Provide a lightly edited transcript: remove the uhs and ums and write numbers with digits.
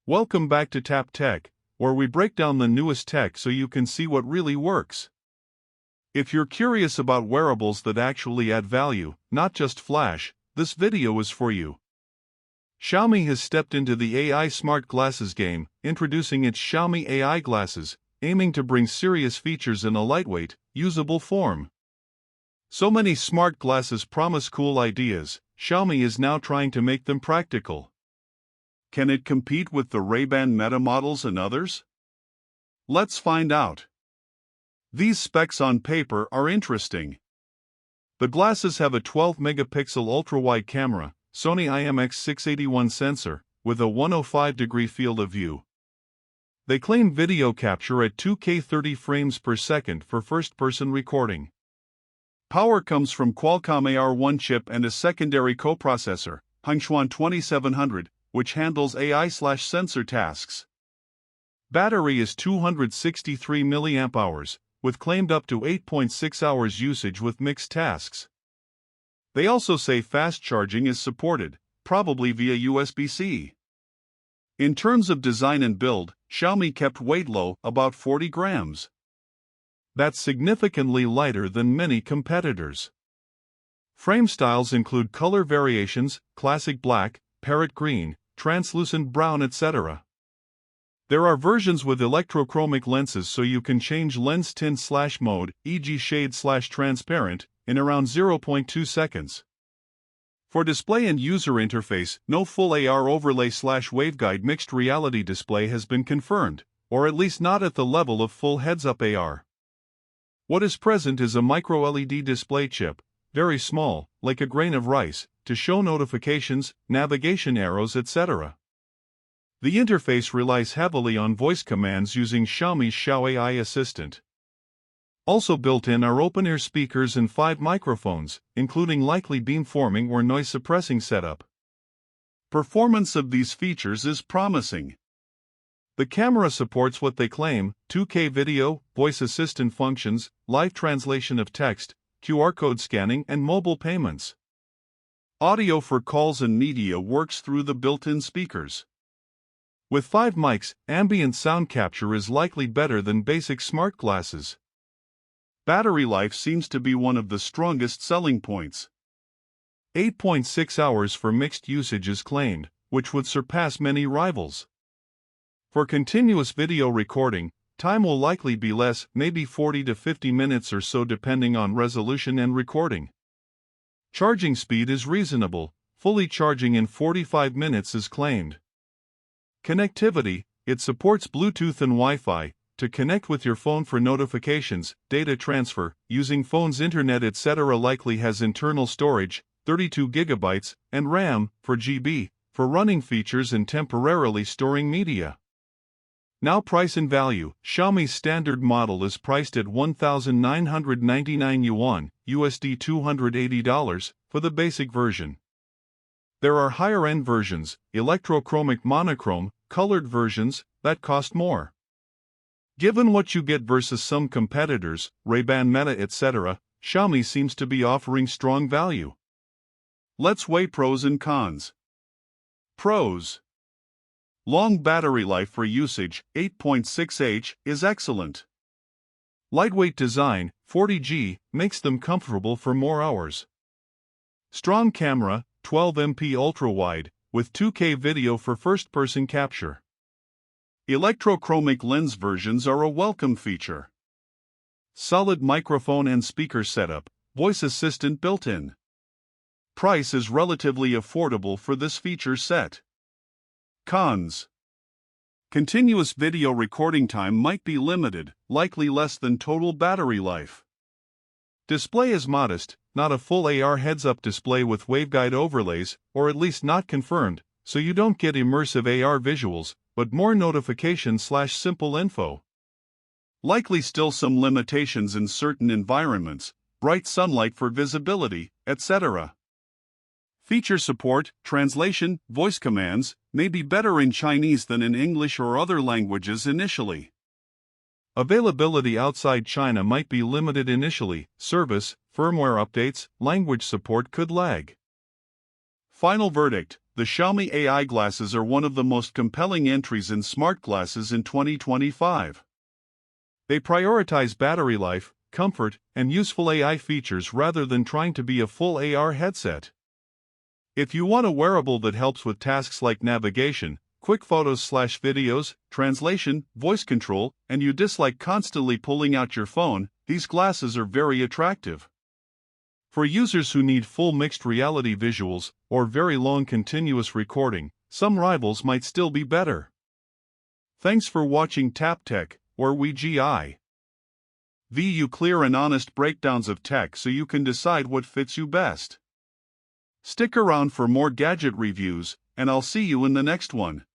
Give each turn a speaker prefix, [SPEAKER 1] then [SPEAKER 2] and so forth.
[SPEAKER 1] Welcome back to Tap Tech, where we break down the newest tech so you can see what really works. If you're curious about wearables that actually add value, not just flash, this video is for you. Xiaomi has stepped into the AI smart glasses game, introducing its Xiaomi AI Glasses, aiming to bring serious features in a lightweight, usable form. So many smart glasses promise cool ideas, Xiaomi is now trying to make them practical. Can it compete with the Ray-Ban Meta models and others? Let's find out. These specs on paper are interesting. The glasses have a 12-megapixel ultra-wide camera, Sony IMX681 sensor, with a 105-degree field of view. They claim video capture at 2K 30 frames per second for first-person recording. Power comes from Qualcomm AR1 chip and a secondary coprocessor, Hongchuan 2700, which handles AI/sensor tasks. Battery is 263 mAh, with claimed up to 8.6 hours usage with mixed tasks. They also say fast charging is supported, probably via USB-C. In terms of design and build, Xiaomi kept weight low, about 40 grams. That's significantly lighter than many competitors. Frame styles include color variations, classic black, parrot green, translucent brown, etc. There are versions with electrochromic lenses so you can change lens tint/mode, e.g. shade/transparent, in around 0.2 seconds. For display and user interface, no full AR overlay/waveguide mixed reality display has been confirmed, or at least not at the level of full heads-up AR. What is present is a micro-LED display chip, very small, like a grain of rice, to show notifications, navigation arrows, etc. The interface relies heavily on voice commands using Xiaomi's Xiao AI Assistant. Also built in are open-ear speakers and 5 microphones, including likely beamforming or noise-suppressing setup. Performance of these features is promising. The camera supports what they claim: 2K video, voice assistant functions, live translation of text, QR code scanning, and mobile payments. Audio for calls and media works through the built-in speakers. With 5 mics, ambient sound capture is likely better than basic smart glasses. Battery life seems to be one of the strongest selling points. 8.6 hours for mixed usage is claimed, which would surpass many rivals. For continuous video recording, time will likely be less, maybe 40 to 50 minutes or so depending on resolution and recording. Charging speed is reasonable, fully charging in 45 minutes is claimed. Connectivity, it supports Bluetooth and Wi-Fi, to connect with your phone for notifications, data transfer, using phone's internet, etc. Likely has internal storage, 32 GB, and RAM, for GB, for running features and temporarily storing media. Now price and value. Xiaomi's standard model is priced at 1,999 yuan, $280, for the basic version. There are higher-end versions, electrochromic monochrome, colored versions, that cost more. Given what you get versus some competitors, Ray-Ban Meta, etc., Xiaomi seems to be offering strong value. Let's weigh pros and cons. Pros. Long battery life for usage, 8.6H, is excellent. Lightweight design, 40G, makes them comfortable for more hours. Strong camera, 12MP ultra-wide, with 2K video for first-person capture. Electrochromic lens versions are a welcome feature. Solid microphone and speaker setup, voice assistant built-in. Price is relatively affordable for this feature set. Cons. Continuous video recording time might be limited, likely less than total battery life. Display is modest, not a full AR heads-up display with waveguide overlays, or at least not confirmed, so you don't get immersive AR visuals, but more notification/simple info. Likely still some limitations in certain environments, bright sunlight for visibility, etc. Feature support, translation, voice commands, may be better in Chinese than in English or other languages initially. Availability outside China might be limited initially, service, firmware updates, language support could lag. Final verdict: the Xiaomi AI glasses are one of the most compelling entries in smart glasses in 2025. They prioritize battery life, comfort, and useful AI features rather than trying to be a full AR headset. If you want a wearable that helps with tasks like navigation, quick photos/videos, translation, voice control, and you dislike constantly pulling out your phone, these glasses are very attractive. For users who need full mixed reality visuals or very long continuous recording, some rivals might still be better. Thanks for watching Tap Tech, where we give you clear and honest breakdowns of tech so you can decide what fits you best. Stick around for more gadget reviews, and I'll see you in the next one.